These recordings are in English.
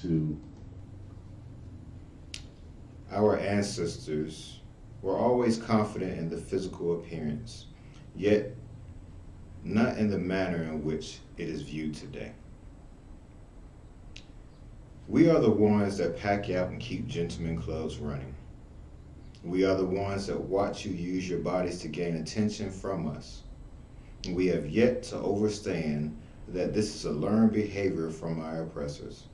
to Our ancestors were always confident in the physical appearance, yet not in the manner in which it is viewed today. We are the ones that pack out and keep gentlemen clubs running. We are the ones that watch you use your bodies to gain attention from us. We have yet to understand that this is a learned behavior from our oppressors.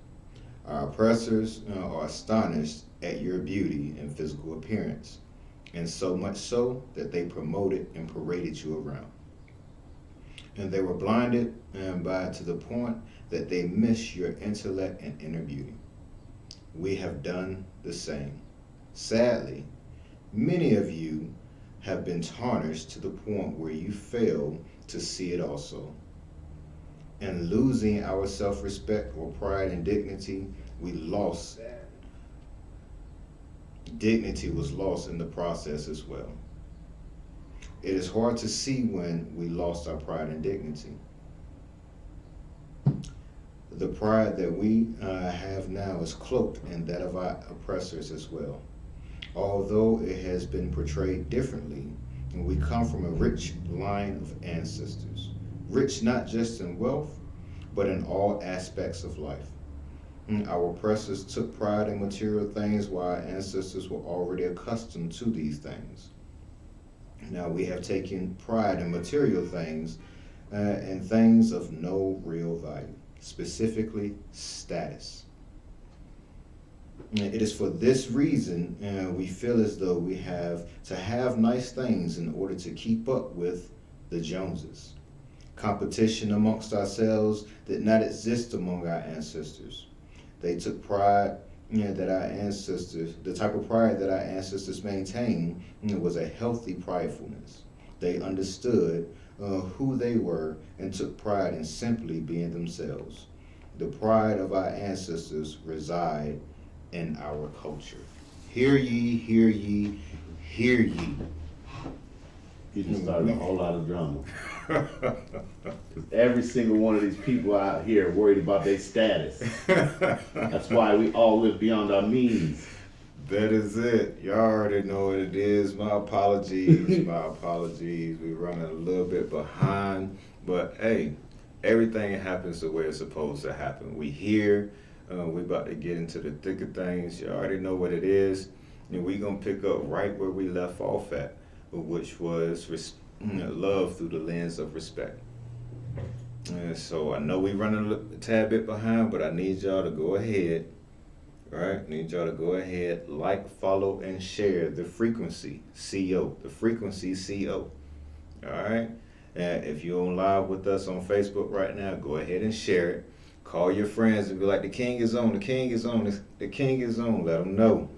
Our oppressors are astonished at your beauty and physical appearance, and so much so that they promoted and paraded you around. And they were blinded by it to the point that they miss your intellect and inner beauty. We have done the same. Sadly, many of you have been tarnished to the point where you fail to see it also. And losing our self-respect or pride and dignity, we lost. Dignity was lost in the process as well. It is hard to see when we lost our pride and dignity. The pride that we have now is cloaked in that of our oppressors as well. Although it has been portrayed differently, and we come from a rich line of ancestors, rich not just in wealth, but in all aspects of life. Our oppressors took pride in material things while our ancestors were already accustomed to these things. Now we have taken pride in material things and things of no real value, specifically status. It is for this reason we feel as though we have to have nice things in order to keep up with the Joneses. Competition amongst ourselves did not exist among our ancestors. They took pride that our ancestors, the type of pride that our ancestors maintained, was a healthy pridefulness. They understood who they were and took pride in simply being themselves. The pride of our ancestors reside in our culture. Hear ye, hear ye, hear ye. You just started a whole lot of drama. Every single one of these people out here worried about their status. That's why we all live beyond our means. That is it. Y'all already know what it is. My apologies. My apologies. We're running a little bit behind. But hey, everything happens the way it's supposed to happen. We here. We about to get into the thick of things. You already know what it is. And we going to pick up right where we left off at, which was love through the lens of respect. And so I know we're running a tad bit behind, but I need y'all to go ahead. Right? Need y'all to go ahead, like, follow, and share the frequency CO. The frequency CO. Alright? If you're on live with us on Facebook right now, go ahead and share it. Call your friends and be like, the king is on, the king is on, the king is on. Let them know.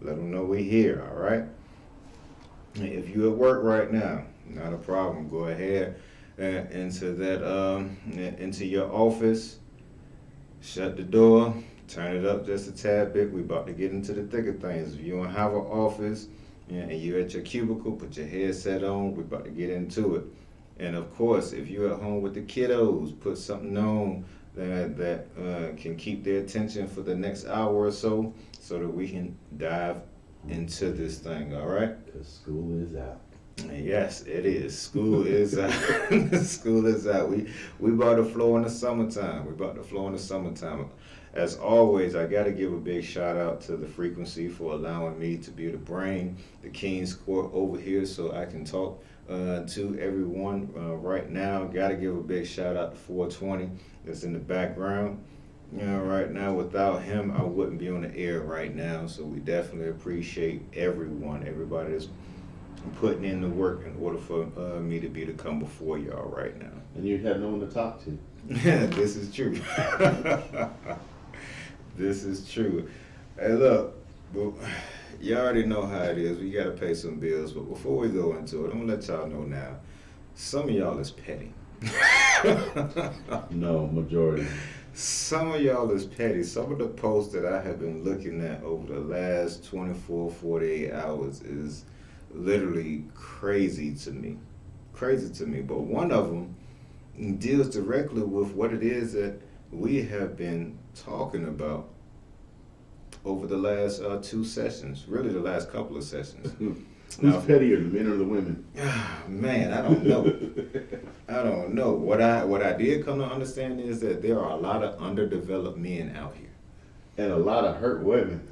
Let them know we're here, alright? If you're at work right now, not a problem. Go ahead into your office, shut the door, turn it up just a tad bit. We about to get into the thick of things. If you don't have an office and you're at your cubicle, put your headset on. We're about to get into it. And of course, if you're at home with the kiddos, put something on that can keep their attention for the next hour or so that we can dive into this thing, all right? Because school is out. Yes, it is. School is out. School is out. We about to flow in the summertime. We about to flow in the summertime. As always, I got to give a big shout out to the frequency for allowing me to be the brain, the King's Court over here, so I can talk to everyone right now. Got to give a big shout out to 420 that's in the background. Right now, without him, I wouldn't be on the air right now. So we definitely appreciate everybody that's putting in the work in order for me to come before y'all right now. And you have no one to talk to. This is true. This is true. Hey, look, you already know how it is. We got to pay some bills. But before we go into it, I'm going to let y'all know now, some of y'all is petty. No, majority. Some of y'all is petty. Some of the posts that I have been looking at over the last 24, 48 hours is literally crazy to me. Crazy to me. But one of them deals directly with what it is that we have been talking about over the last 2 sessions, really the last couple of sessions. Who's pettier, the men or the women? Man, I don't know. I don't know. What I did come to understand is that there are a lot of underdeveloped men out here. And a lot of hurt women.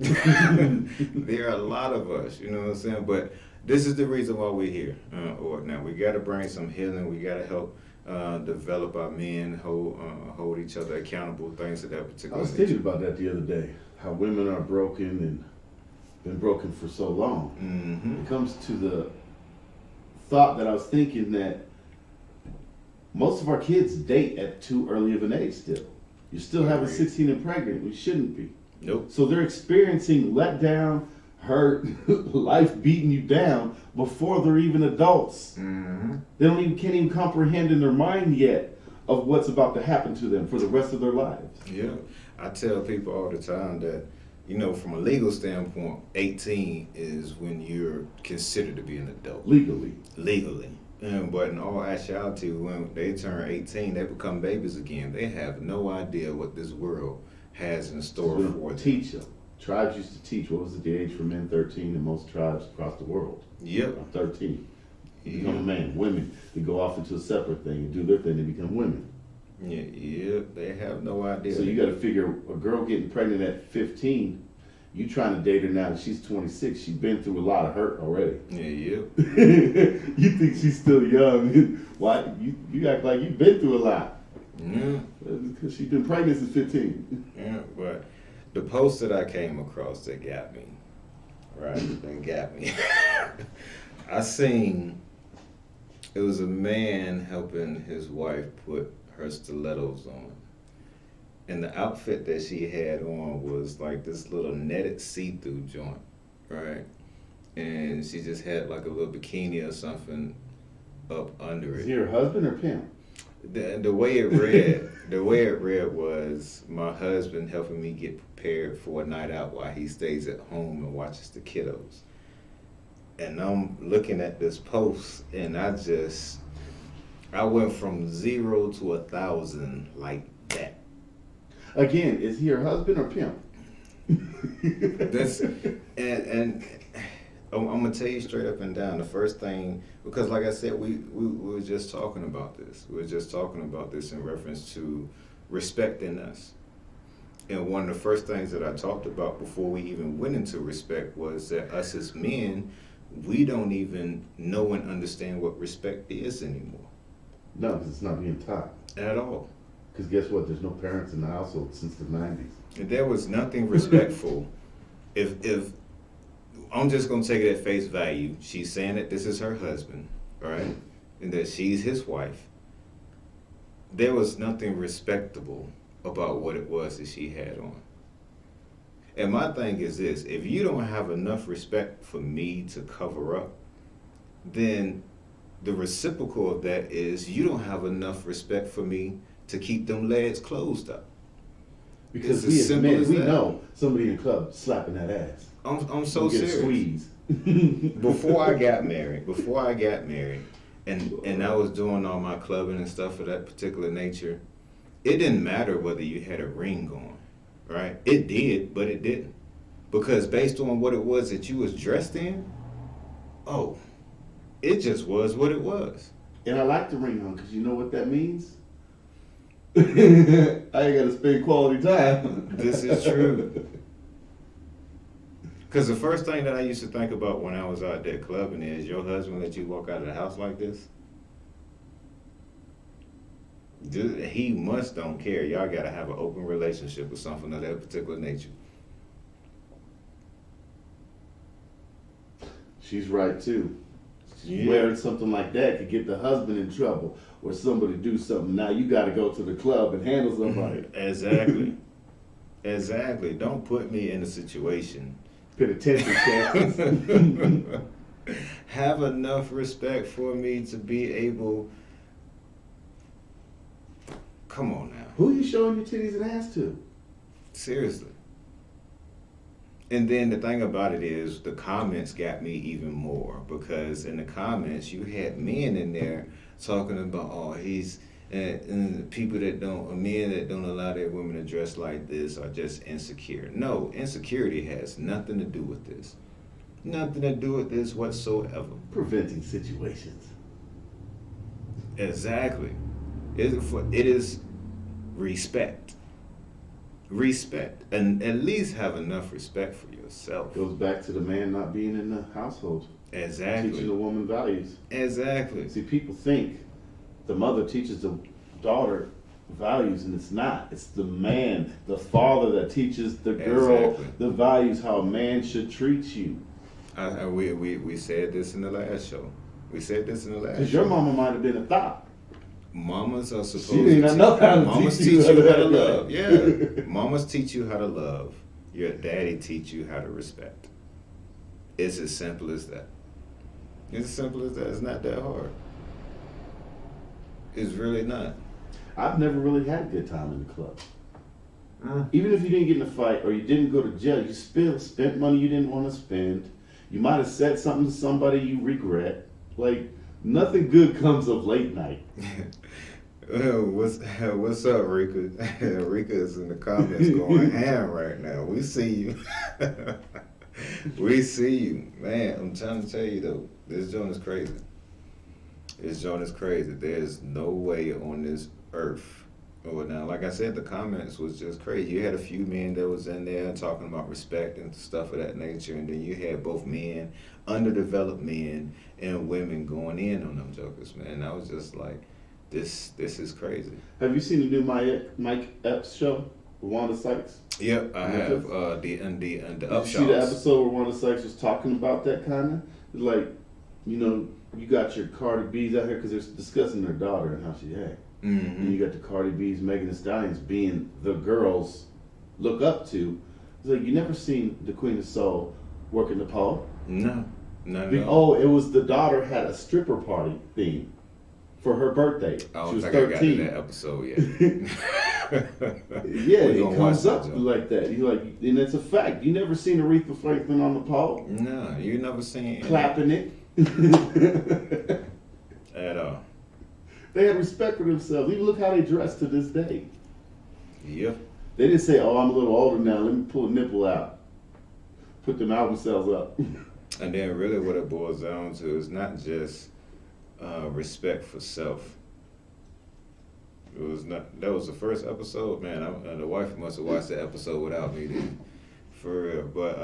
There are a lot of us, you know what I'm saying? But this is the reason why we're here. Now, we got to bring some healing. We got to help develop our men, hold each other accountable, things of that particular I was nature. thinking about that the other day, how women are broken and been broken for so long. Mm-hmm. It comes to the thought that I was thinking that most of our kids date at too early of an age still. You're still having 16 and pregnant. We shouldn't be. Nope. So they're experiencing letdown, hurt, life beating you down before they're even adults. Mm-hmm. They can't even comprehend in their mind yet of what's about to happen to them for the rest of their lives. Yeah. I tell people all the time that, you know, from a legal standpoint, 18 is when you're considered to be an adult. Legally. But in all actuality, when they turn 18, they become babies again. They have no idea what this world has in store for them. Teach them. Tribes used to teach. What was the age for men? 13 in most tribes across the world. Yep. 13. You become a man. Women, they go off into a separate thing and do their thing. They become women. Yeah, they have no idea. So you got to figure a girl getting pregnant at 15. You trying to date her now that she's 26. She's been through a lot of hurt already. Yeah. You think she's still young. Why? You act like you've been through a lot. Yeah. Because she's been pregnant since 15. Yeah, but the post that I came across that got me, I seen, it was a man helping his wife put her stilettos on. And the outfit that she had on was like this little netted see-through joint, right? And she just had like a little bikini or something up under Is it. he her husband or pimp? The way it read was, my husband helping me get prepared for a night out while he stays at home and watches the kiddos. And I'm looking at this post and I went from 0 to 1,000 like that. Again, is he her husband or pimp? That's and I'm gonna tell you straight up and down. The first thing, because like I said, we were just talking about this. We were just talking about this in reference to respecting us. And one of the first things that I talked about before we even went into respect was that us as men, we don't even know and understand what respect is anymore. No, because it's not being taught. At all. Because guess what? There's no parents in the household since the 90s. And there was nothing respectful. If I'm just gonna take it at face value, she's saying that this is her husband, right? And that she's his wife. There was nothing respectable about what it was that she had on. And my thing is this: if you don't have enough respect for me to cover up, then the reciprocal of that is you don't have enough respect for me to keep them legs closed up. Because It's as we as simple men, as we that. know somebody in the club slapping that ass. I'm so Get a serious. squeeze. Before I got married, and I was doing all my clubbing and stuff of that particular nature, it didn't matter whether you had a ring on, right? It did, but it didn't. Because based on what it was that you was dressed in, it just was what it was. And I like the ring on because you know what that means? I ain't got to spend quality time. This is true. Because the first thing that I used to think about when I was out there clubbing is, your husband let you walk out of the house like this? Dude, he must don't care. Y'all got to have an open relationship or something of that particular nature. She's right too. Yeah. Wearing something like that could get the husband in trouble or somebody do something. Now you got to go to the club and handle somebody. Exactly. Exactly. Don't put me in a situation. Penitentiary chances. Have enough respect for me to be able. Come on now. Who you showing your titties and ass to? Seriously. And then the thing about it is, the comments got me even more, because in the comments you had men in there talking about, And people that don't, men that don't allow their women to dress like this are just insecure. No, insecurity has nothing to do with this. Nothing to do with this whatsoever. Preventing situations. Exactly. It is respect. Respect. And at least have enough respect for yourself. Goes back to the man not being in the household. Exactly. Teaching the woman values. Exactly. See, people think the mother teaches the daughter values, and it's not. It's the man, the father, that teaches the girl the values, how a man should treat you. We said this in the last show. We said this in the last show. Because your mama might have been a thought. Mamas are supposed she did not know how to mamas teach you how to love. Yeah. Mamas teach you how to love. Your daddy teach you how to respect. It's as simple as that. It's as simple as that. It's not that hard. It's really not. I've never really had a good time in the club. Even if you didn't get in a fight or you didn't go to jail, you still spent money you didn't want to spend. You might have said something to somebody you regret. Like, nothing good comes of late night. What's up, Rika? Rika is in the comments going ham right now. We see you. We see you. Man, I'm trying to tell you though, this joint is crazy. This joint is crazy. There's no way on this earth. Well, now, like I said, the comments was just crazy. You had a few men that was in there talking about respect and stuff of that nature, and then you had both men, underdeveloped men, and women going in on them jokers, man. I was just like, this is crazy. Have you seen the new Mike Epps show with Wanda Sykes? Yep, I have. The Upshots. Did you see the episode where Wanda Sykes was talking about that kind of? Like, you know, you got your Cardi B's out here because they're discussing their daughter and how she acts. Mm-hmm. And you got the Cardi B's, Megan Thee Stallions being the girls look up to. It's like, you never seen the Queen of Soul working the pole? No, not at all. Oh, it was the daughter had a stripper party theme for her birthday. I don't she was think 13. I got to that episode yet. Yeah, it comes up like that. You like, and it's a fact. You never seen Aretha Franklin on the pole? No, you never seen clapping it at all. They had respect for themselves. Even look how they dress to this day. Yep. They didn't say, "Oh, I'm a little older now. Let me pull a nipple out, put them album sales up." And then, really, what it boils down to is not just respect for self. It was not. That was the first episode, man. The wife must have watched the episode without me, then, for real. But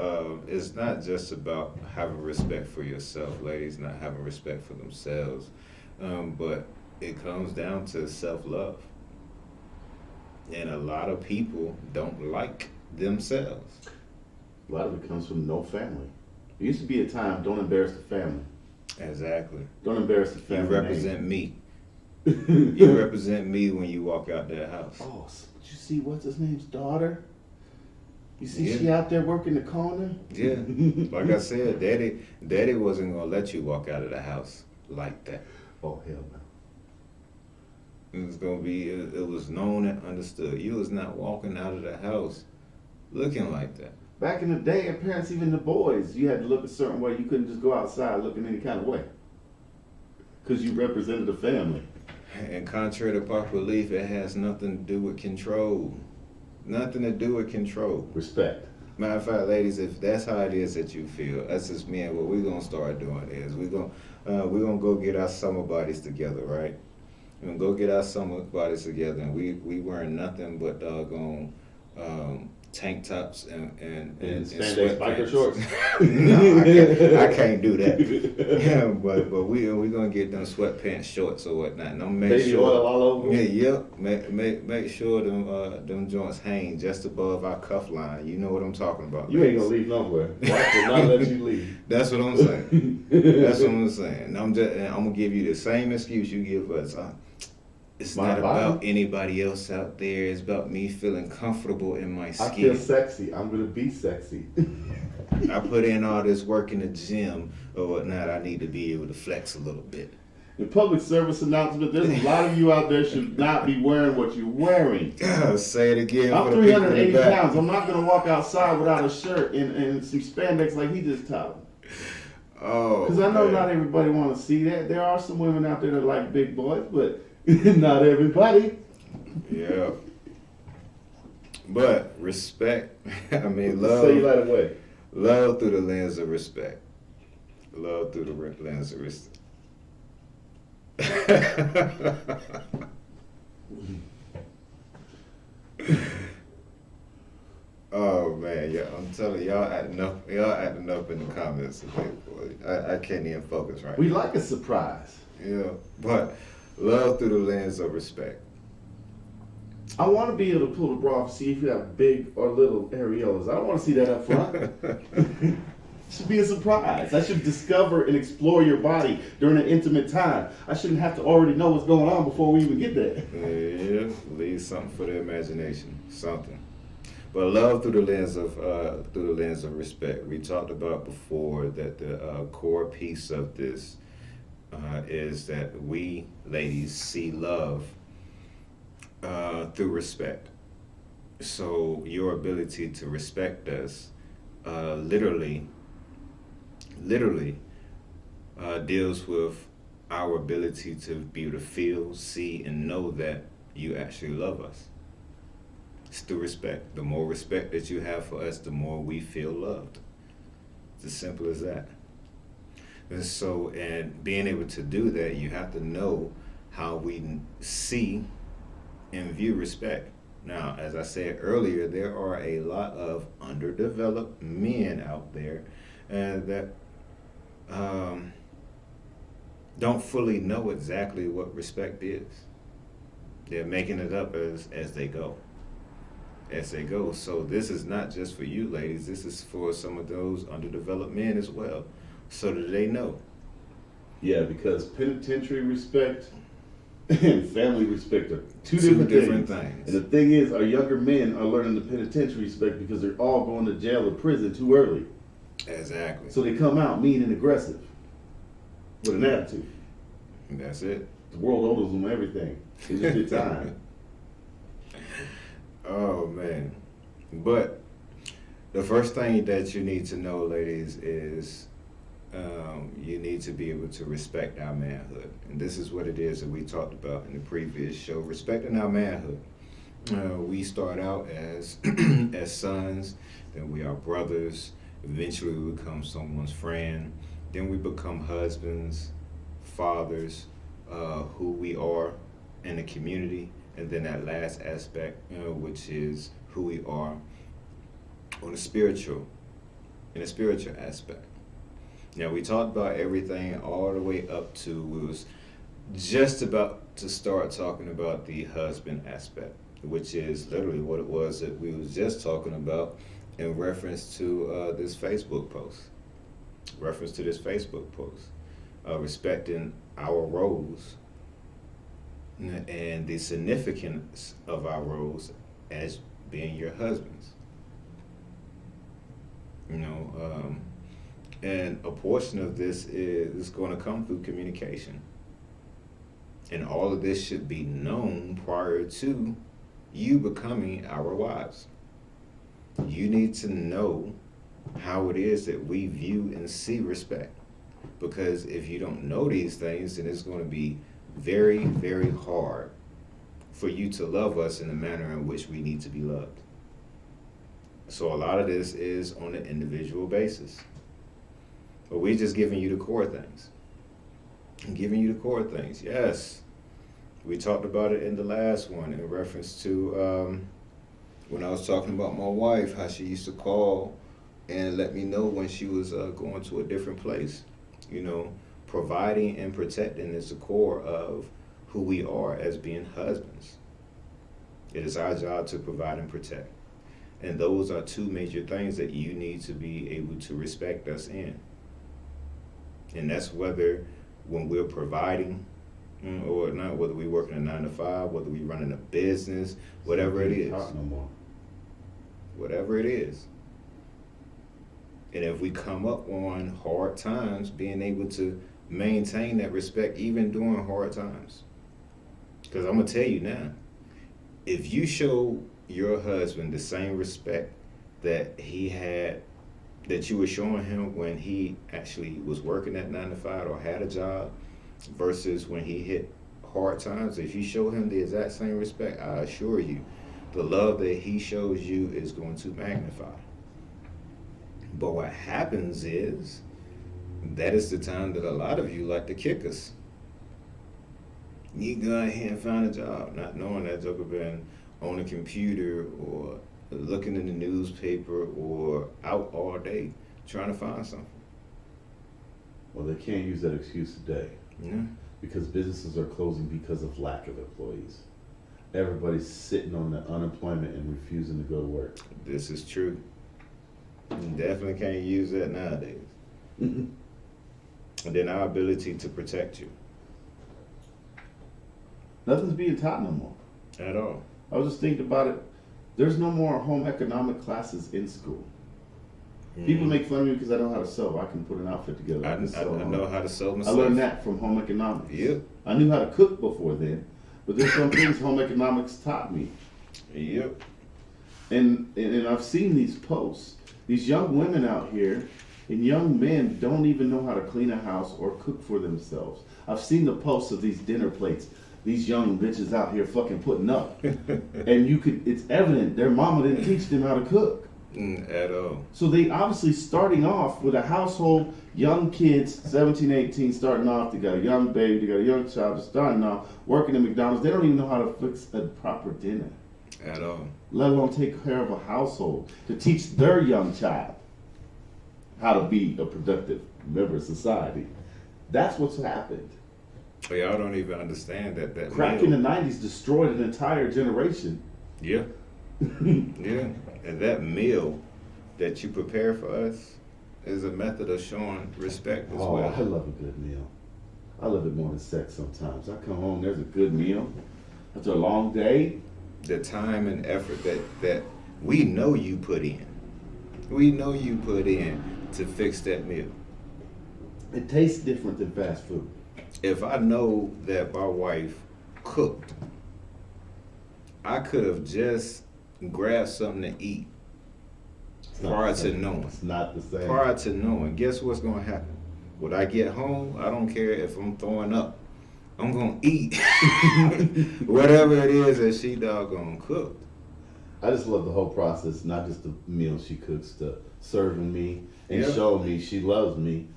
it's not just about having respect for yourself, ladies. Not having respect for themselves, but it comes down to self-love. And a lot of people don't like themselves. A lot of it comes from no family. There used to be a time, don't embarrass the family. Exactly. Don't embarrass the family. You represent me. You represent me when you walk out that house. Oh, did you see what's his name's daughter? You see she out there working the corner? Yeah. Like I said, daddy wasn't going to let you walk out of the house like that. Oh, hell no. It was gonna be. It was known and understood. You was not walking out of the house looking like that. Back in the day, and parents, even the boys, you had to look a certain way. You couldn't just go outside looking any kind of way because you represented the family. And contrary to popular belief, it has nothing to do with control. Nothing to do with control. Respect. Matter of fact, ladies, if that's how it is that you feel, that's just me. And what we're gonna start doing is we're gonna go get our summer bodies together, right? And go get our summer bodies together, and we wearing nothing but doggone tank tops and spandex biker shorts. No, I can't do that. Yeah, but we gonna get them sweatpants shorts or whatnot. And I'm make baby sure oil all over. Yeah, make sure them joints hang just above our cuff line. You know what I'm talking about. You ain't gonna leave nowhere. Wife will not let you leave. That's what I'm saying. That's what I'm saying. I'm gonna give you the same excuse you give us. It's not about anybody else out there. It's about me feeling comfortable in my skin. I feel sexy. I'm going to be sexy. I put in all this work in the gym or whatnot. I need to be able to flex a little bit. The public service announcement, there's a lot of you out there should not be wearing what you're wearing. Say it again. I'm 380 pounds. I'm not going to walk outside without a shirt and some spandex like he just taught me. Oh. Because I know not everybody want to see that. There are some women out there that like big boys, but Not everybody. Yeah. But respect, I mean, Say love, right away. love through the lens of respect. Love through the lens of respect. Oh man, yeah, I'm telling y'all acting up in the comments today, boy. I can't even focus right We now. like a surprise. Yeah, but love through the lens of respect. I want to be able to pull the bra off, see if you have big or little areolas. I don't want to see that up front. It should be a surprise. I should discover and explore your body during an intimate time. I shouldn't have to already know what's going on before we even get there. Yeah, leave something for the imagination, something. But love through the lens of respect. We talked about before that the core piece of this is that we ladies see love through respect. So your ability to respect us literally deals with our ability to be able to feel, see, and know that you actually love us. It's through respect. The more respect that you have for us, the more we feel loved. It's as simple as that. And so, and being able to do that, you have to know how we see and view respect. Now, as I said earlier, there are a lot of underdeveloped men out there that don't fully know exactly what respect is. They're making it up as they go. So this is not just for you ladies, this is for some of those underdeveloped men as well, so that they know. Yeah, because penitentiary respect and family respect are two different things. And the thing is, our younger men are learning the penitentiary respect because they're all going to jail or prison too early. Exactly. So they come out mean and aggressive with an attitude. And that's it. The world owes them everything. It's just the time. Oh man. But the first thing that you need to know, ladies, is you need to be able to respect our manhood. And this is what it is that we talked about in the previous show, respecting our manhood. We start out as as sons, then we are brothers, eventually we become someone's friend, then we become husbands, fathers, who we are in the community, and then that last aspect, which is who we are in a spiritual aspect. Now, we talked about everything all the way up to, we was just about to start talking about the husband aspect, which is literally what it was that we was just talking about in reference to this Facebook post. Respecting our roles and the significance of our roles as being your husbands. And a portion of this is going to come through communication. And all of this should be known prior to you becoming our wives. You need to know how it is that we view and see respect. Because if you don't know these things, then it's going to be very, very hard for you to love us in the manner in which we need to be loved. So a lot of this is on an individual basis. But we're just giving you the core things. Yes. We talked about it in the last one in reference to when I was talking about my wife, how she used to call and let me know when she was going to a different place. Providing and protecting is the core of who we are as being husbands. It is our job to provide and protect. And those are two major things that you need to be able to respect us in. And that's whether when we're providing or not, whether we working a 9 to 5, whether we running a business, whatever it is. Whatever it is. And if we come up on hard times, being able to maintain that respect even during hard times. Because I'm going to tell you now, if you show your husband the same respect that he had, that you were showing him when he actually was working at 9 to 5 or had a job versus when he hit hard times, if you show him the exact same respect, I assure you, the love that he shows you is going to magnify. But what happens is, that is the time that a lot of you like to kick us. You go ahead and find a job, not knowing that joker been on a computer or looking in the newspaper or out all day trying to find something. Well, they can't use that excuse today. Yeah. Because businesses are closing because of lack of employees. Everybody's sitting on the unemployment and refusing to go to work. This is true. You definitely can't use that nowadays. And then our ability to protect you. Nothing's being taught no more. At all. I was just thinking about it. There's no more home economic classes in school. People make fun of me because I know how to sew. I can put an outfit together. I know how to sew myself. I learned that from home economics. Yep. I knew how to cook before then, but there's some things home economics taught me. Yep. And I've seen these posts. These young women out here and young men don't even know how to clean a house or cook for themselves. I've seen the posts of these dinner plates. These young bitches out here fucking putting up. And it's evident their mama didn't teach them how to cook. At all. So they obviously starting off with a household, young kids, 17, 18, starting off, they got a young baby, they got a young child, just starting off, working at McDonald's. They don't even know how to fix a proper dinner. At all. Let alone take care of a household, to teach their young child how to be a productive member of society. That's what's happened. But y'all don't even understand that Crack in the 90s destroyed an entire generation. Yeah. Yeah. And that meal that you prepare for us is a method of showing respect as well. I love a good meal. I love it more than sex sometimes. I come home, there's a good meal. After a long day. The time and effort that we know you put in. We know you put in to fix that meal. It tastes different than fast food. If I know that my wife cooked, I could have just grabbed something to eat prior to knowing. It's not the same. Prior to knowing, guess what's going to happen? When I get home, I don't care if I'm throwing up. I'm going to eat whatever it is that she doggone cooked. I just love the whole process, not just the meal she cooks, to serving me and Yeah. showing me she loves me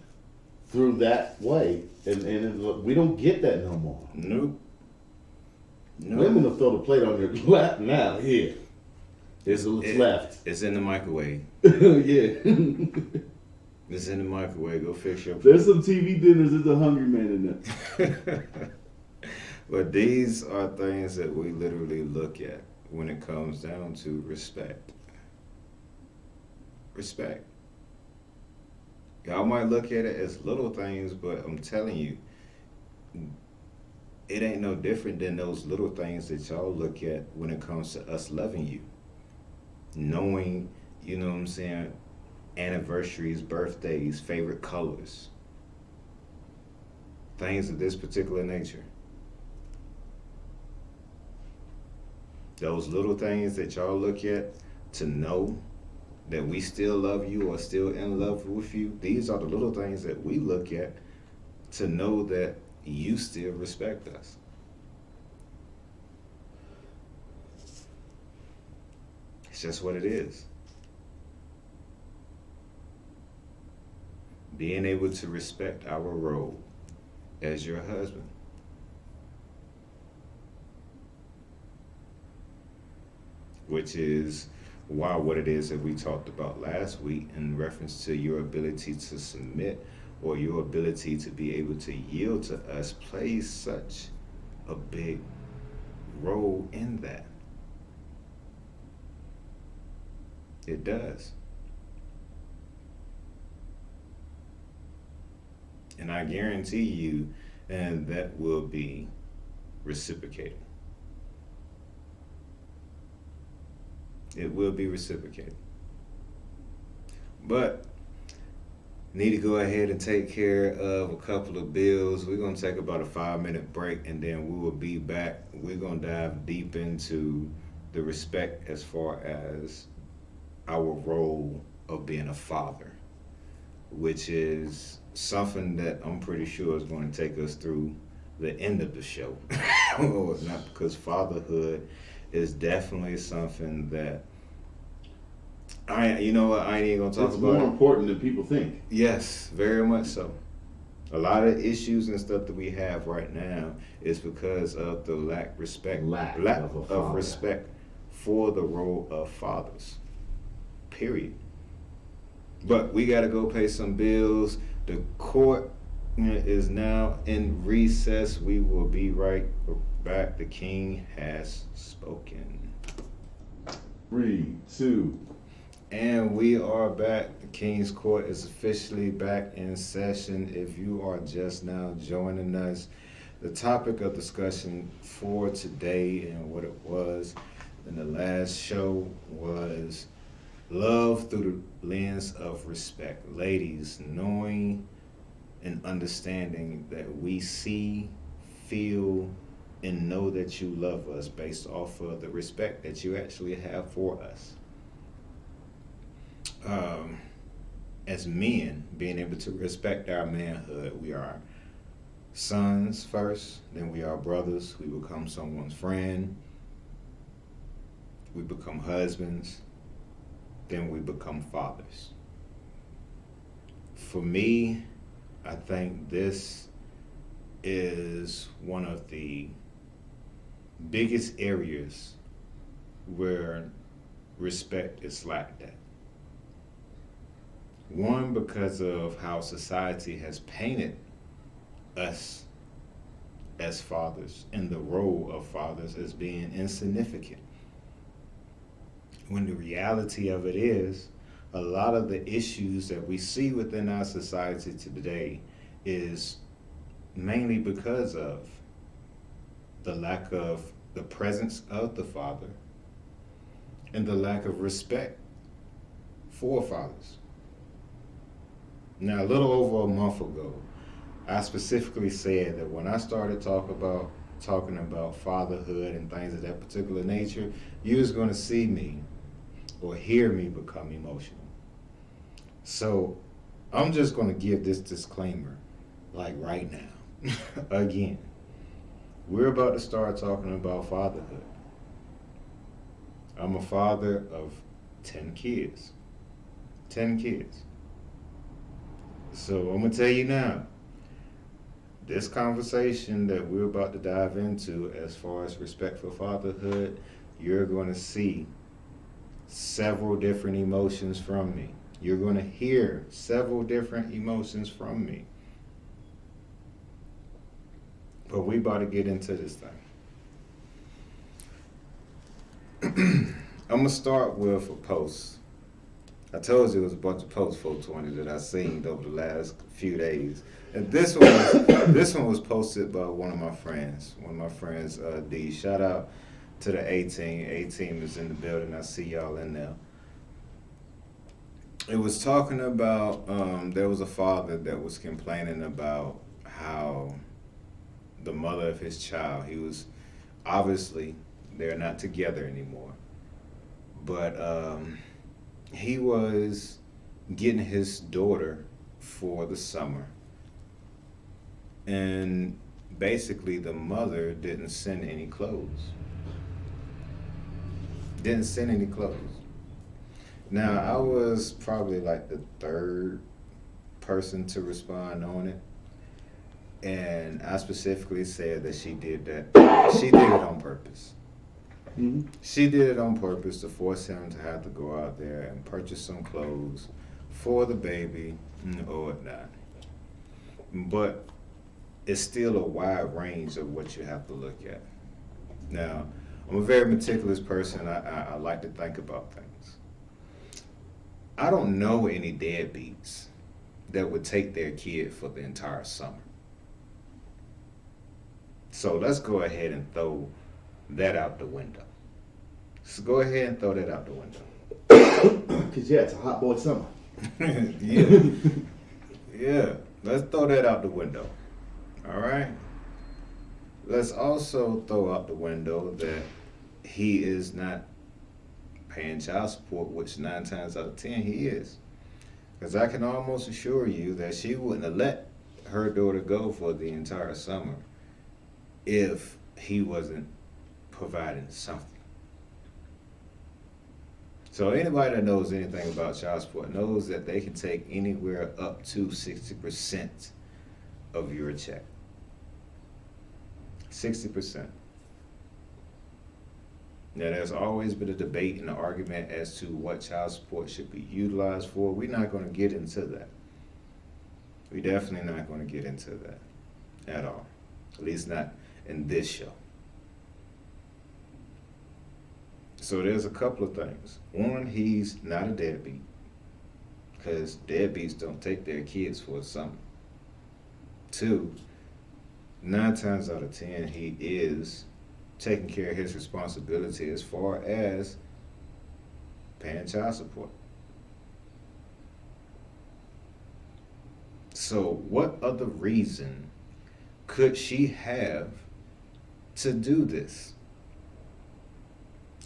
through that way. And we don't get that no more. Nope. Women will throw the plate on your lap now. Here. It's left. It's in the microwave. Yeah. It's in the microwave. Go fix your plate. There's some TV dinners. There's a hungry man in there. But these are things that we literally look at when it comes down to respect. Respect. Y'all might look at it as little things, but I'm telling you, it ain't no different than those little things that y'all look at when it comes to us loving you. Knowing, you know what I'm saying, anniversaries, birthdays, favorite colors. Things of this particular nature. Those little things that y'all look at to know that we still love you or still in love with you, these are the little things that we look at to know that you still respect us. It's just what it is. Being able to respect our role as your husband. Which is why what it is that we talked about last week in reference to your ability to submit or your ability to be able to yield to us plays such a big role in that. It does. And I guarantee you, and that will be reciprocated. It will be reciprocated. But need to go ahead and take care of a couple of bills. We're going to take about a 5-minute break, and then we will be back. We're going to dive deep into the respect as far as our role of being a father, which is something that I'm pretty sure is going to take us through the end of the show. Or not, because fatherhood is definitely something that you know what, I ain't even gonna talk It's about. more important than people think. Yes, very much so. A lot of issues and stuff that we have right now is because of the lack of respect for the role of fathers. Period. But we gotta go pay some bills. The court is now in recess. We will be right back. The king has spoken. 3, 2. And we are back. The King's Court is officially back in session. If you are just now joining us, the topic of discussion for today and what it was in the last show was love through the lens of respect. Ladies, knowing and understanding that we see, feel, and know that you love us based off of the respect that you actually have for us. As men, being able to respect our manhood, we are sons first, then we are brothers, we become someone's friend, we become husbands, then we become fathers. For me, I think this is one of the biggest areas where respect is lacked at. One, because of how society has painted us as fathers and the role of fathers as being insignificant. When the reality of it is, a lot of the issues that we see within our society today is mainly because of the lack of the presence of the father and the lack of respect for fathers. Now, a little over a month ago, I specifically said that when I started talking about fatherhood and things of that particular nature, you was going to see me or hear me become emotional. So I'm just going to give this disclaimer, like right now. Again, we're about to start talking about fatherhood. I'm a father of 10 kids. 10 kids. So I'm going to tell you now, this conversation that we're about to dive into as far as respect for fatherhood, you're going to see several different emotions from me. You're going to hear several different emotions from me. But we about to get into this thing. I'm going to start with a post. I told you it was a bunch of posts 420 that I seen over the last few days. And this one was posted by one of my friends, D. Shout out to the A-Team. A-Team is in the building. I see y'all in there. It was talking about, there was a father that was complaining about how the mother of his child, he was, obviously, they're not together anymore. But he was getting his daughter for the summer. And basically the mother didn't send any clothes. Now, I was probably like the third person to respond on it. And I specifically said that she did that. She did it on purpose. Mm-hmm. She did it on purpose to force him to have to go out there and purchase some clothes for the baby or whatnot. But it's still a wide range of what you have to look at. Now, I'm a very meticulous person. I like to think about things. I don't know any deadbeats that would take their kid for the entire summer. So let's go ahead and throw that out the window. So go ahead and throw that out the window. Because, yeah, it's a hot boy summer. Yeah, let's throw that out the window. All right? Let's also throw out the window that he is not paying child support, which 9 times out of 10 he is. Because I can almost assure you that she wouldn't have let her daughter go for the entire summer if he wasn't providing something. So anybody that knows anything about child support knows that they can take anywhere up to 60% of your check. 60%. Now, there's always been a debate and an argument as to what child support should be utilized for. We're not going to get into that. We're definitely not going to get into that at all. At least not in this show. So there's a couple of things. One, he's not a deadbeat, because deadbeats don't take their kids for a summer. Two, 9 times out of 10, he is taking care of his responsibility as far as paying child support. So what other reason could she have to do this?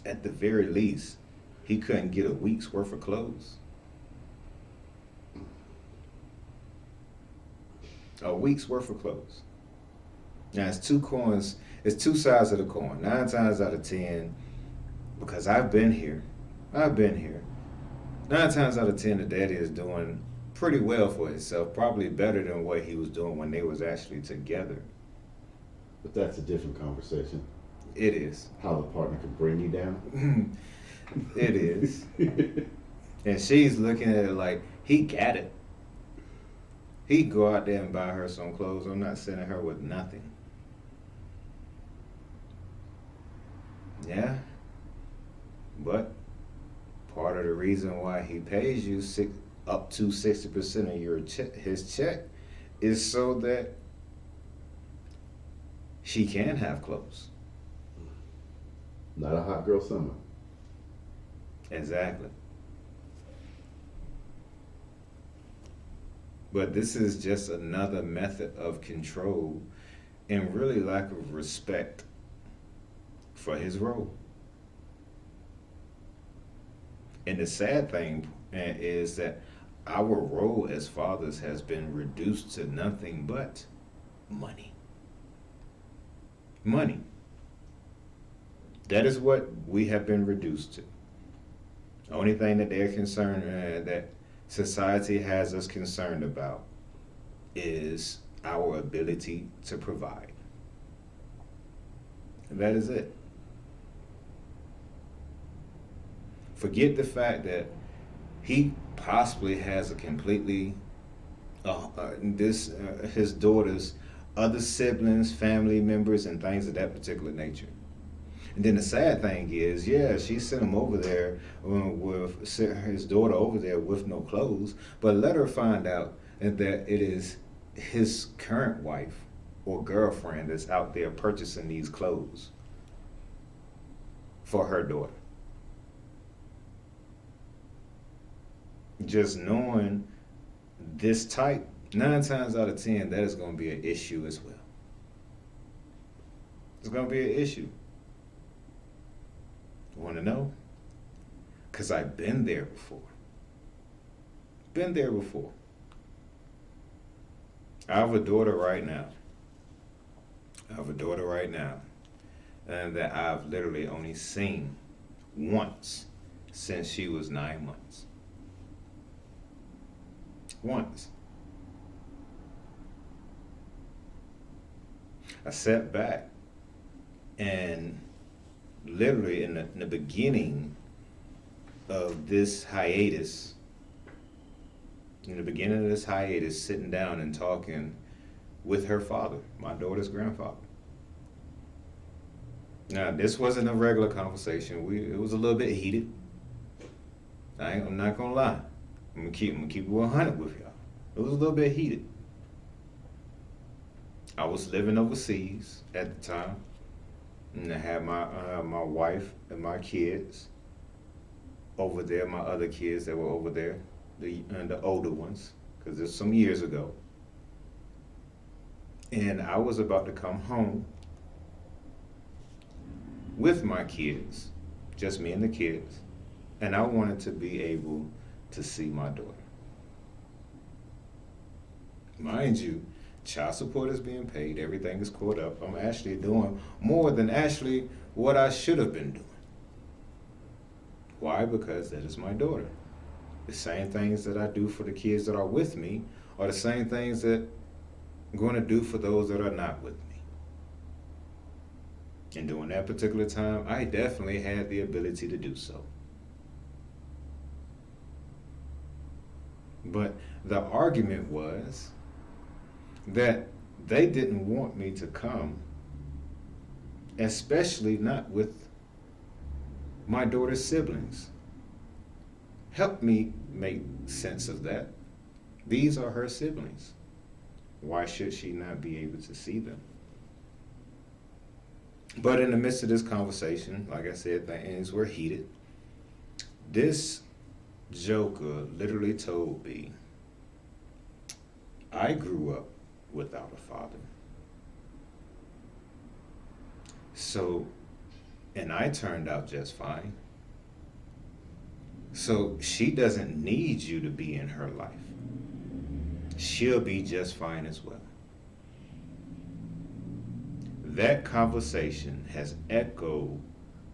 At the very least, he couldn't get a week's worth of clothes. A week's worth of clothes. Now, it's two coins, it's two sides of the coin. 9 times out of 10, because I've been here. 9 times out of 10, the daddy is doing pretty well for himself, probably better than what he was doing when they was actually together. But that's a different conversation. It is. How the partner can bring you down. It is. And she's looking at it like, he got it. He go out there and buy her some clothes. I'm not sending her with nothing. Yeah. But part of the reason why he pays you up to 60% of your his check is so that she can have clothes. Not a hot girl summer. Exactly. But this is just another method of control and really lack of respect for his role. And the sad thing is that our role as fathers has been reduced to nothing but money. Money. That is what we have been reduced to. The only thing that they're concerned, that society has us concerned about, is our ability to provide. And that is it. Forget the fact that he possibly has a completely, his daughter's other siblings, family members, and things of that particular nature. And then the sad thing is, yeah, she sent him over there with his daughter over there with no clothes, but let her find out that it is his current wife or girlfriend that's out there purchasing these clothes for her daughter. Just knowing this type, 9 times out of 10, that is going to be an issue as well. It's going to be an issue. Want to know? Because I've been there before. Been there before. I have a daughter right now. And that I've literally only seen once since she was 9 months. Once. I sat back and literally in the beginning of this hiatus, sitting down and talking with her father, my daughter's grandfather. Now, this wasn't a regular conversation. It was a little bit heated. I'm not gonna lie. I'm gonna keep it 100 with y'all. It was a little bit heated. I was living overseas at the time, and I had my wife and my kids over there. My other kids that were over there, the older ones, because it's some years ago. And I was about to come home with my kids, just me and the kids, and I wanted to be able to see my daughter. Mind you, Child support is being paid. Everything is caught up. I'm actually doing more than actually what I should have been doing. Why? Because that is my daughter. The same things that I do for the kids that are with me are the same things that I'm going to do for those that are not with me. And during that particular time, I definitely had the ability to do so. But the argument was that they didn't want me to come, especially not with my daughter's siblings. Help me make sense of that. These are her siblings. Why should she not be able to see them? But in the midst of this conversation, like I said, things were heated. This joker literally told me, I grew up without a father. So, and I turned out just fine. So she doesn't need you to be in her life. She'll be just fine as well. That conversation has echoed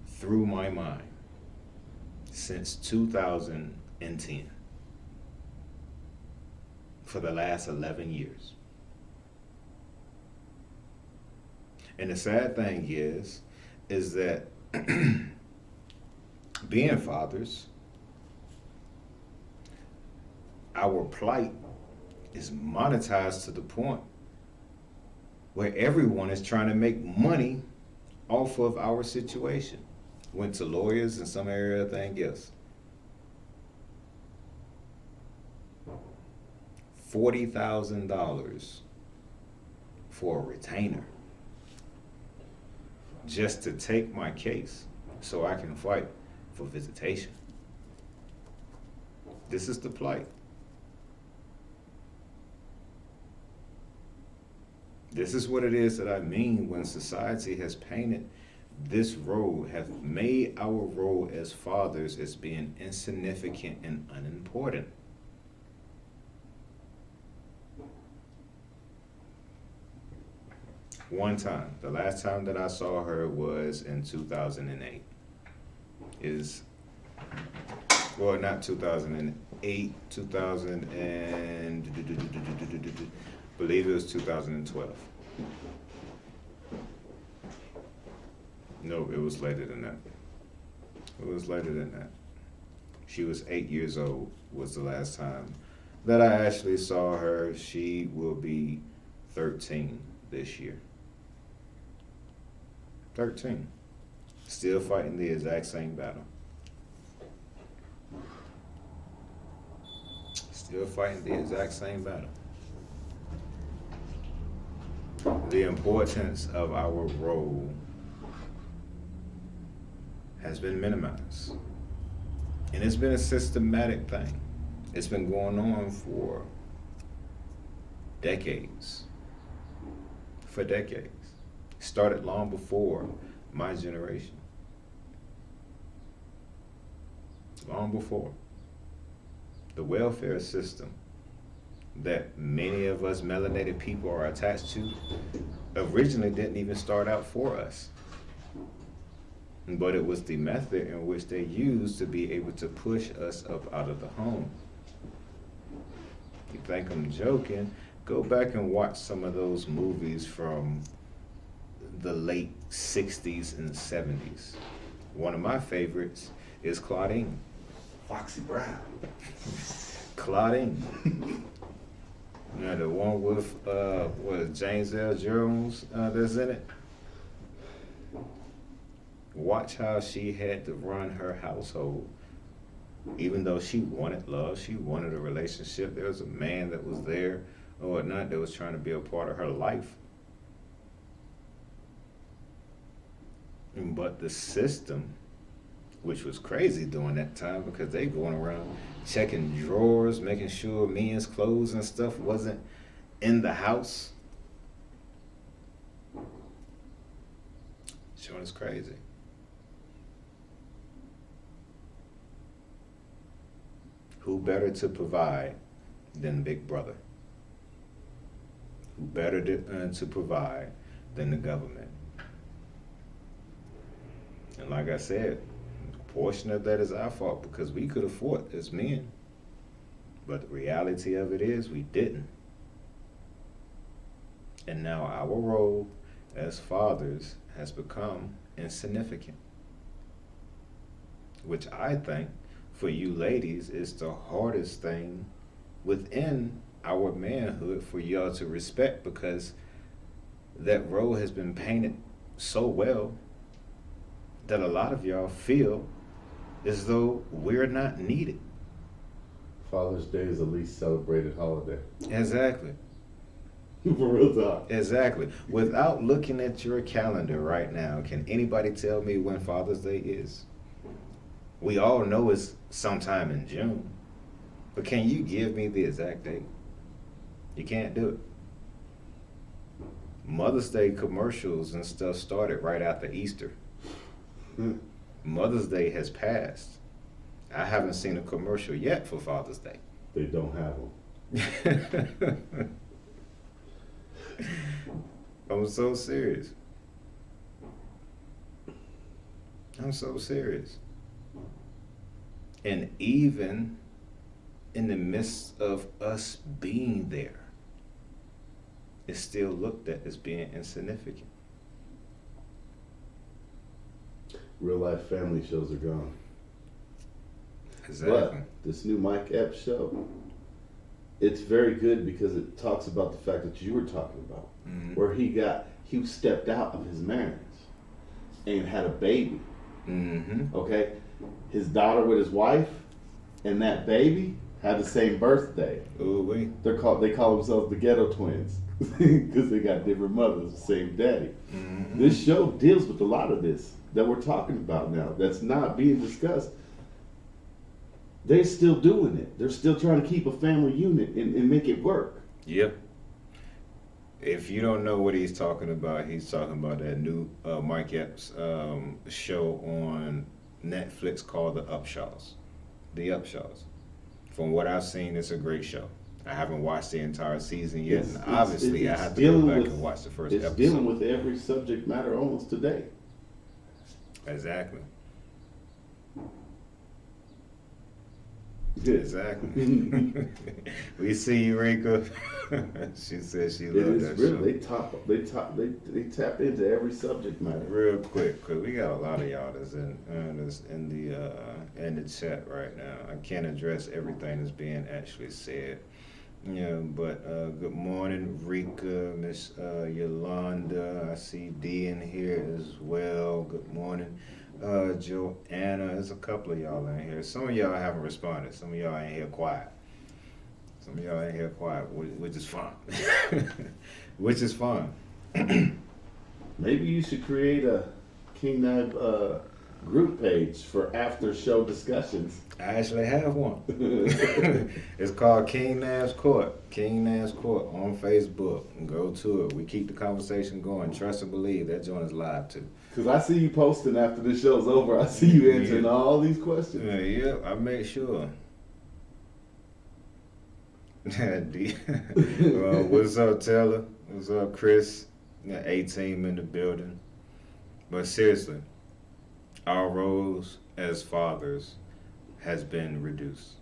through my mind since 2010, for the last 11 years. And the sad thing is that being fathers, our plight is monetized to the point where everyone is trying to make money off of our situation. Went to lawyers and some area thing else. $40,000 for a retainer just to take my case so I can fight for visitation. This is the plight. This is what it is that I mean when society has painted this role, have made our role as fathers as being insignificant and unimportant. One time, the last time that I saw her was in 2008. Well, not 2008, 2000 and believe it was 2012. No, it was later than that. It was later than that. She was 8 years old was the last time that I actually saw her. She will be 13 this year. 13. Still fighting the exact same battle. Still fighting the exact same battle. The importance of our role has been minimized. And it's been a systematic thing. It's been going on for decades. For decades. Started long before my generation. Long before. The welfare system that many of us melanated people are attached to originally didn't even start out for us. But it was the method in which they used to be able to push us up out of the home. You think I'm joking? Go back and watch some of those movies from the late 60s and 70s. One of my favorites is Claudine. Foxy Brown. Claudine. You know, the one with James L. Jones that's in it. Watch how she had to run her household. Even though she wanted love, she wanted a relationship. There was a man that was there or whatnot that was trying to be a part of her life. But the system, which was crazy during that time because they going around checking drawers, making sure men's clothes and stuff wasn't in the house. Sure, it's crazy. Who better to provide than Big Brother? Who better to provide than the government. And like I said, a portion of that is our fault because we could afford as men. But the reality of it is we didn't. And now our role as fathers has become insignificant. Which I think, for you ladies, is the hardest thing within our manhood for y'all to respect, because that role has been painted so well that a lot of y'all feel as though we're not needed. Father's Day is the least celebrated holiday. Exactly. For real talk. Exactly. Without looking at your calendar right now, can anybody tell me when Father's Day is? We all know it's sometime in June, but can you give me the exact date? You can't do it. Mother's Day commercials and stuff started right after Easter. Mother's Day has passed. I haven't seen a commercial yet for Father's Day. They don't have them. I'm so serious. I'm so serious. And even in the midst of us being there, it's still looked at as being insignificant. Real life family shows are gone. Exactly. But this new Mike Epps show, it's very good because it talks about the fact that you were talking about, where he stepped out of his marriage and had a baby. Okay, his daughter with his wife and that baby had the same birthday. Ooh-wee. They call themselves the Ghetto Twins because they got different mothers, the same daddy. This show deals with a lot of this that we're talking about now. That's not being discussed. They're still doing it. They're still trying to keep a family unit and make it work. Yep. If you don't know what he's talking about that new Mike Epps show on Netflix called The Upshaws. The Upshaws. From what I've seen, it's a great show. I haven't watched the entire season yet, and obviously I have to go back and watch the first episode. It's dealing with every subject matter almost today. Exactly. Exactly. We see Eureka. She said she loved that show. They tap into every subject matter. Real quick, cause we got a lot of y'all that's in the chat right now. I can't address everything that's being actually said. Yeah, but good morning, Rika, Miss Yolanda. I see D in here as well. Good morning. Joanna, there's a couple of y'all in here. Some of y'all haven't responded. Some of y'all ain't here quiet. Which is fun. Which is fun. Maybe you should create a King Naib group page for after show discussions. I actually have one. It's called King Naib's Court. King Naib's Court on Facebook. Go to it. We keep the conversation going. Trust and believe that joint is live too. Because I see you posting after the show's over. I see you answering all these questions. Yeah, I make sure. What's up, Taylor? What's up, Chris? Got A-Team in the building. But seriously, our roles as fathers has been reduced.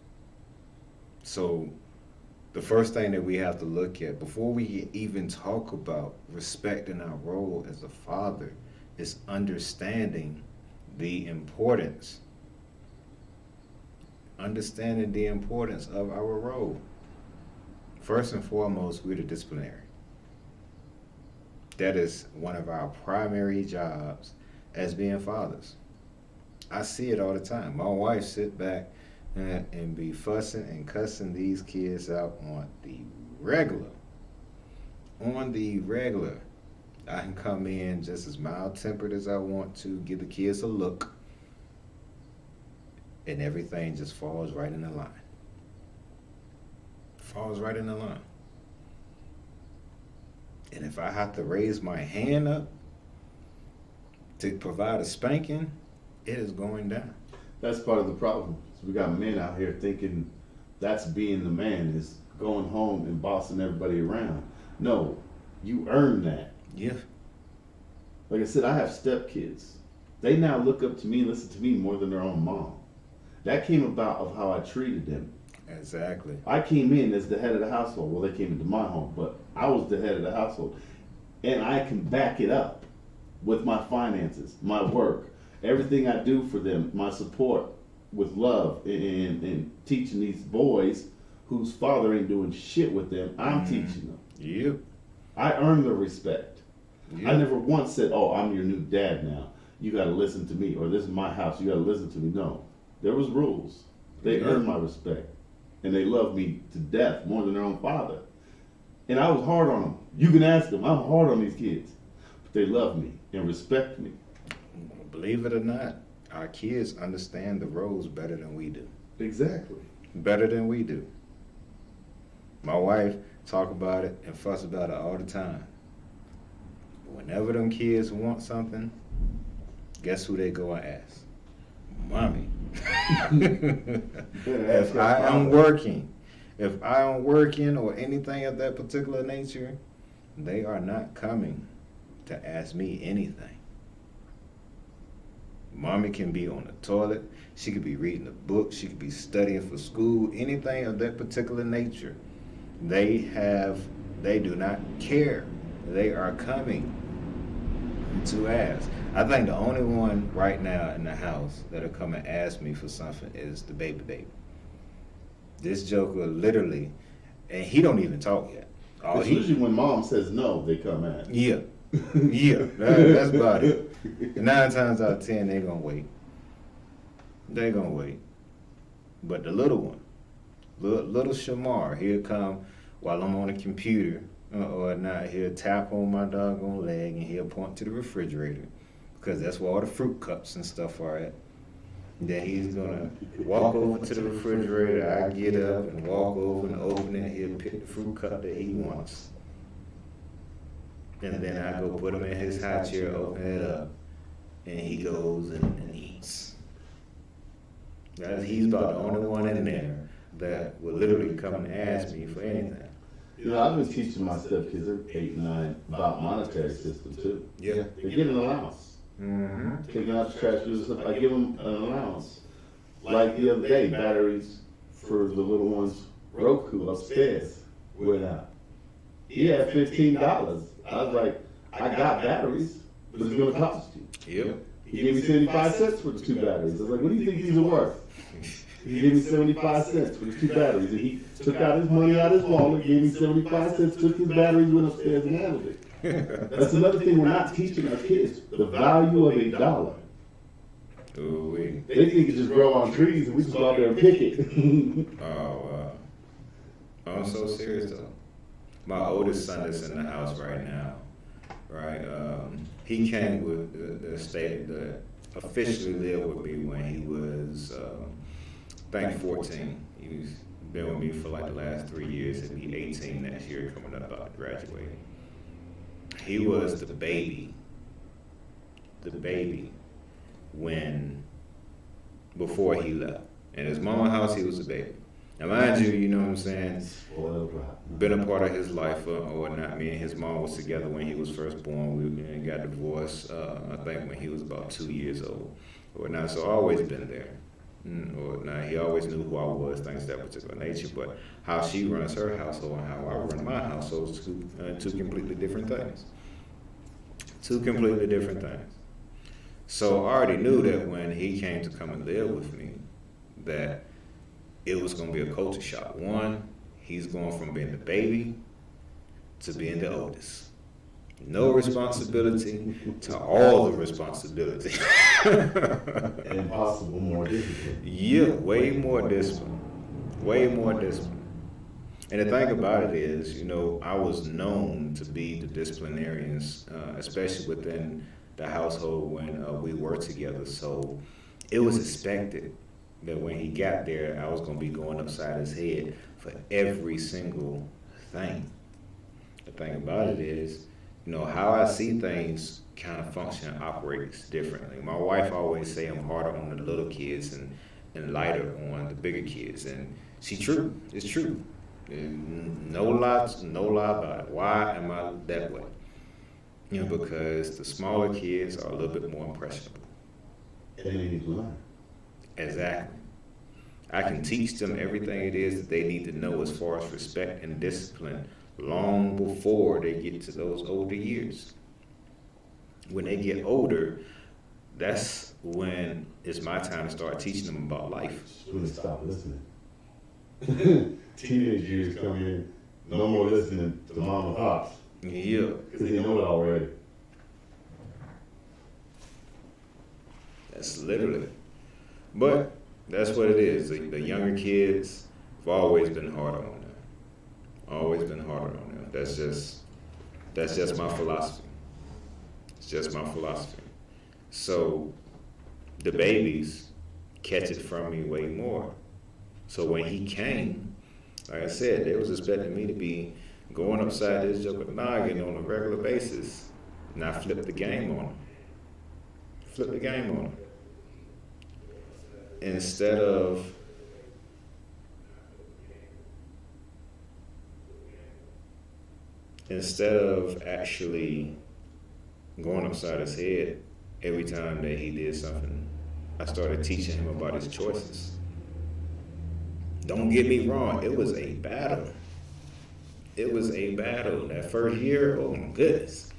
So the first thing that we have to look at before we even talk about respecting our role as a father is understanding the importance of our role. First and foremost, we're the disciplinary. That is one of our primary jobs as being fathers. I see it all the time. My wife sit back and be fussing and cussing these kids out on the regular. I can come in just as mild-tempered as I want to, give the kids a look, and everything just falls right in the line. And if I have to raise my hand up to provide a spanking, it is going down. That's part of the problem. So we got men out here thinking that's being the man, is going home and bossing everybody around. No, You earn that. Yeah. Like I said, I have stepkids. They now look up to me and listen to me more than their own mom. That came about of how I treated them. Exactly. I came in as the head of the household. Well, they came into my home, but I was the head of the household. And I can back it up with my finances, my work, everything I do for them, my support with love and teaching these boys whose father ain't doing shit with them. I'm teaching them. Yep. I earn their respect. Yep. I never once said, oh, I'm your new dad now. You got to listen to me. Or this is my house. You got to listen to me. No. There was rules. They earned my respect. And they loved me to death more than their own father. And I was hard on them. You can ask them. I'm hard on these kids. But they love me and respect me. Believe it or not, our kids understand the roles better than we do. Exactly. Better than we do. My wife talk about it and fuss about it all the time. Whenever them kids want something, guess who they go and ask? Mommy. If I am working or anything of that particular nature, they are not coming to ask me anything. Mommy can be on the toilet, she could be reading a book, she could be studying for school, anything of that particular nature. They do not care. They are coming to ask. I think the only one right now in the house that'll come and ask me for something is the baby. This joker literally, and he don't even talk yet. It's usually when mom says no, they come at. Yeah. Yeah, that's about it. 9 times out of 10, they gonna wait. But the little one, little Shamar, he'll come while I'm on the computer or not. He'll tap on my doggone leg and he'll point to the refrigerator because that's where all the fruit cups and stuff are at. Then he's gonna walk over to the refrigerator. I get up and walk over and open it. He'll pick the fruit cup that he wants. And then I go put him in his high chair, open it up, and he goes and eats. He's about the only one in there that will literally come and ask me for anything. You know, I've been teaching my stepkids, they're 8 and 9, about monetary system too. Yeah. They get an allowance. Mm-hmm. Taking out the trash, doing stuff. I give them an allowance. Like the other day, batteries for the little ones, Roku upstairs went out. He had $15. I was like, I got batteries, but it's going to cost you. Yep. He gave me 75 cents for the 2 batteries. I was like, what do you think these are worth? He gave me 75 cents for the 2 batteries. And he took out his money out of his wallet, gave me 75 cents, took his batteries, went upstairs and handled it. That's another thing we're not teaching our kids, the value of $1. Ooh-wee. They think it just grow on trees and we just go out there and pick it. Oh, wow. I'm so serious though. My oldest son is in the house right now, right? He came with the state that officially lived with me when he was, I think 14. He's been with me for like the last 3 years. He'll be 18 next year, coming up about to graduate. He was the baby before he left. In his mama's house, he was a baby. Now, mind you, you know what I'm saying, been a part of his life or whatnot. Me and his mom was together when he was first born. We got divorced, I think, when he was about 2 years old or whatnot. So I've always been there. Or not, he always knew who I was, things of that particular nature. But how she runs her household and how I run my household is two completely different things. Two completely different things. So I already knew that when he came to come and live with me, that it was going to be a culture shock. One, he's going from being the baby to being the oldest. No responsibility to all the responsibility. And possible more discipline. Yeah, way more discipline. Way more discipline. And the thing about it is, you know, I was known to be the disciplinarians, especially within the household when we were together. So it was expected that when he got there, I was going to be going upside his head for every single thing. The thing about it is, you know, how I see things kind of function and operates differently. My wife always say I'm harder on the little kids and lighter on the bigger kids. And it's true. No lie about it. Why am I that way? Because the smaller kids are a little bit more impressionable. And they need to learn. Exactly. I can teach them everything it is that they need to know as far as respect and discipline long before they get to those older years. When they get older, that's when it's my time to start teaching them about life. When they stop listening. Teenage years come in, no more listening to mom and pops. Yeah. Because they know it already. That's literally. But that's what it is. The younger kids have always been harder on them. Always been harder on them. That's just my philosophy. It's just my philosophy. So the babies catch it from me way more. So when he came, like I said, they was expecting me to be going upside this joker noggin on a regular basis, and I flipped the game on them. Flip the game on them. Instead of actually going upside his head every time that he did something, I started teaching him about his choices. Don't get me wrong, it was a battle. It was a battle. That first year, oh my goodness.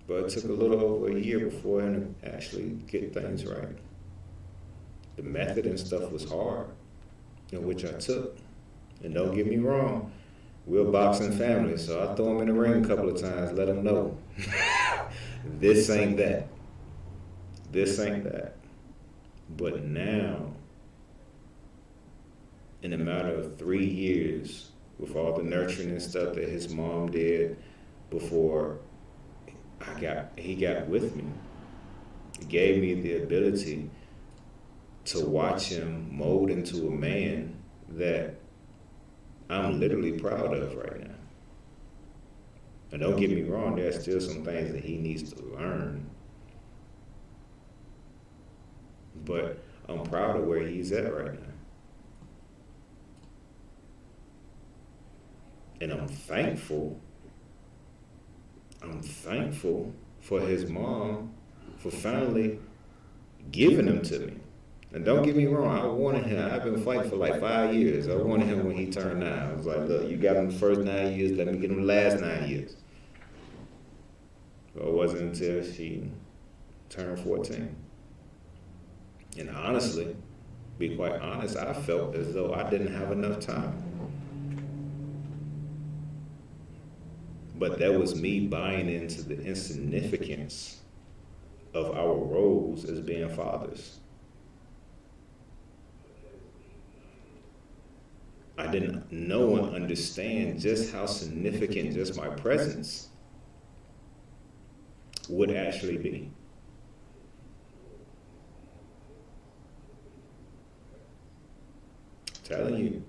But it took a little over a year before him to actually get things right. The method and stuff was hard, in which I took. And don't get me wrong, we're a boxing family, so I throw him in the ring a couple of times, let him know. This ain't that. This ain't that. But now, in a matter of 3 years, with all the nurturing and stuff that his mom did before he got with me, it gave me the ability to watch him mold into a man that I'm literally proud of right now. And don't get me wrong, there's still some things that he needs to learn. But I'm proud of where he's at right now. And I'm thankful for his mom for finally giving him to me. And don't get me wrong, I wanted him. I've been fighting for like 5 years. I wanted him when he turned 9. I was like, look, you got him the first 9 years, let me get him the last 9 years. But it wasn't until she turned 14. And honestly, be quite honest, I felt as though I didn't have enough time. But that was me buying into the insignificance of our roles as being fathers. I didn't know and understand just how significant just my presence would actually be. Telling you,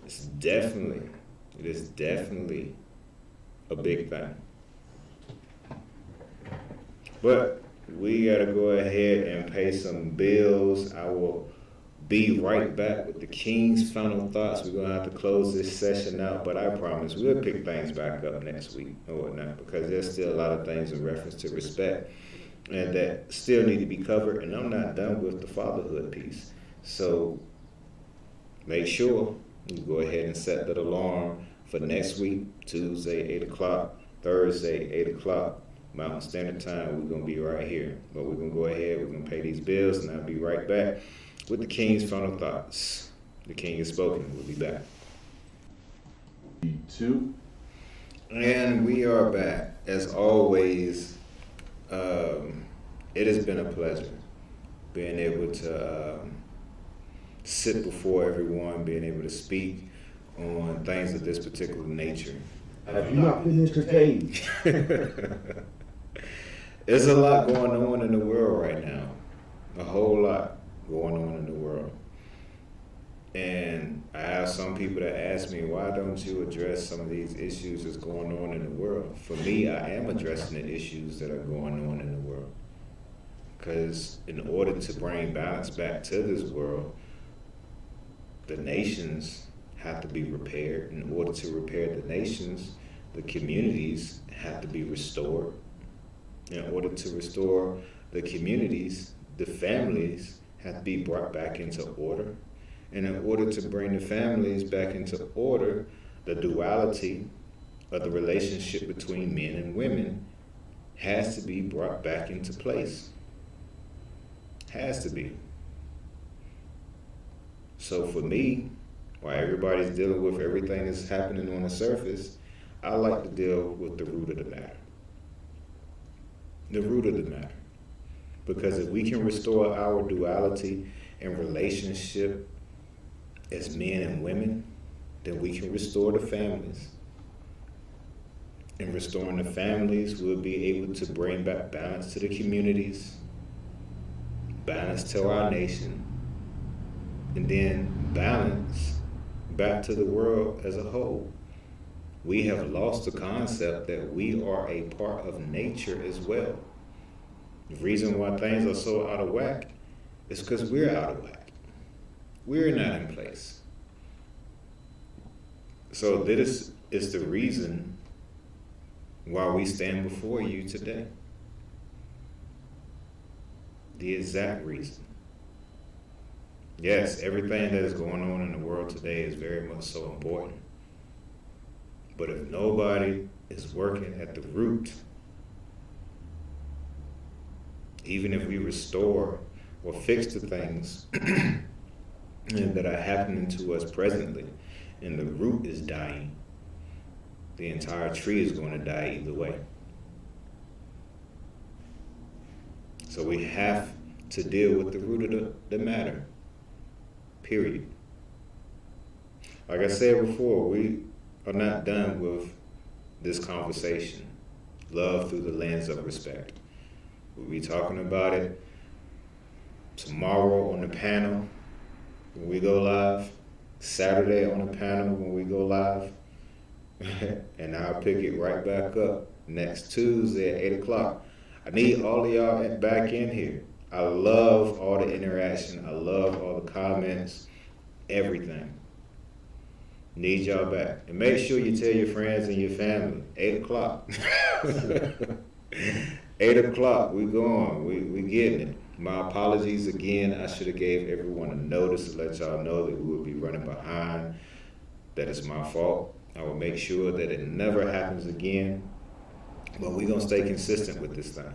it is definitely a big thing. But we gotta go ahead and pay some bills. I will be right back with the King's final thoughts. We're gonna have to close this session out, but I promise we'll pick things back up next week or whatnot, because there's still a lot of things in reference to respect and that still need to be covered, and I'm not done with the fatherhood piece. So make sure you go ahead and set that alarm for next week, Tuesday, 8 o'clock, Thursday, 8 o'clock, Mountain Standard Time. We're going to be right here. But we're going to go ahead, we're going to pay these bills, and I'll be right back with the King's final thoughts. The King has spoken. We'll be back. pt2. And we are back. As always, it has been a pleasure being able to sit before everyone, being able to speak on things of this particular nature. Have you not been entertained? There's a lot going on in the world right now. A whole lot going on in the world. And I have some people that ask me, why don't you address some of these issues that's going on in the world? For me, I am addressing the issues that are going on in the world. Because in order to bring balance back to this world, the nations have to be repaired. In order to repair the nations, the communities have to be restored. In order to restore the communities, the families have to be brought back into order. And in order to bring the families back into order, the duality of the relationship between men and women has to be brought back into place. Has to be. So for me, while everybody's dealing with everything that's happening on the surface, I like to deal with the root of the matter. The root of the matter. Because if we can restore our duality and relationship as men and women, then we can restore the families. In restoring the families, we'll be able to bring back balance to the communities, balance to our nation, and then balance back to the world as a whole. We have lost the concept that we are a part of nature as well. The reason why things are so out of whack is because we're out of whack. We're not in place. So this is the reason why we stand before you today. The exact reason. Yes, everything that is going on in the world today is very much so important. But if nobody is working at the root, even if we restore or fix the things that are happening to us presently, and the root is dying, the entire tree is going to die either way. So we have to deal with the root of the matter, period. Like I said before, we are not done with this conversation. Love through the lens of respect. We'll be talking about it tomorrow on the panel when we go live, Saturday on the panel when we go live, and I'll pick it right back up next Tuesday at 8 o'clock. I need all of y'all back in here. I love all the interaction. I love all the comments, everything. Need y'all back. And make sure you tell your friends and your family. 8 o'clock. 8 o'clock, we going. We getting it. My apologies again. I should have gave everyone a notice to let y'all know that we will be running behind. That is my fault. I will make sure that it never happens again. But we're going to stay consistent with this thing.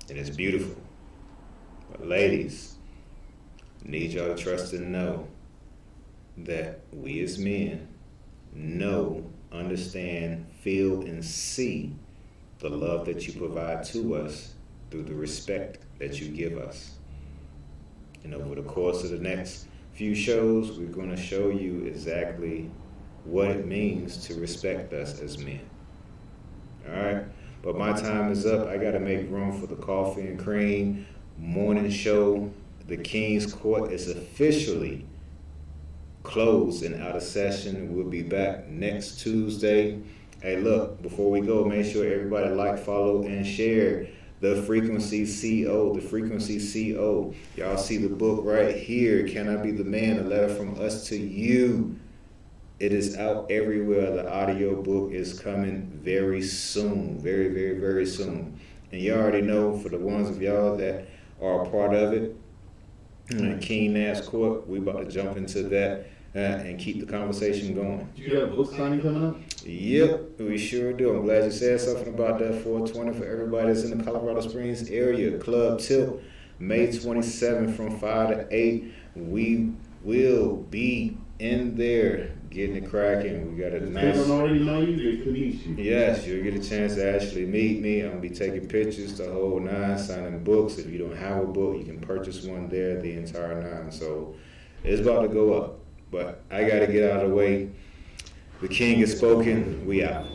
And it's beautiful. But ladies, I need y'all to trust and know that we as men know, understand, feel, and see the love that you provide to us through the respect that you give us. And over the course of the next few shows, we're going to show you exactly what it means to respect us as men. All right? But my time is up. I got to make room for the coffee and cream morning show. The King's Court is officially closed and out of session. We'll be back next Tuesday. Hey, look, before we go, make sure everybody like, follow, and share The Frequency CO. The Frequency CO. Y'all see the book right here. Can I Be the Man? A letter from us to you. It is out everywhere. The audio book is coming very soon. Very, very, very soon. And you already know, for the ones of y'all that are a part of it, King Naib's Court, we about to jump into that and keep the conversation going. You got a book signing coming up? Yep, we sure do. I'm glad you said something about that. 420 for everybody that's in the Colorado Springs area. Club Tilt, May 27th from 5 to 8. We will be in there getting it cracking. We got a nice... If they don't already know you, they can meet you. Yes, you'll get a chance to actually meet me. I'm going to be taking pictures, the whole nine, signing books. If you don't have a book, you can purchase one there, the entire nine. So it's about to go up. But I got to get out of the way. The King has spoken. We out.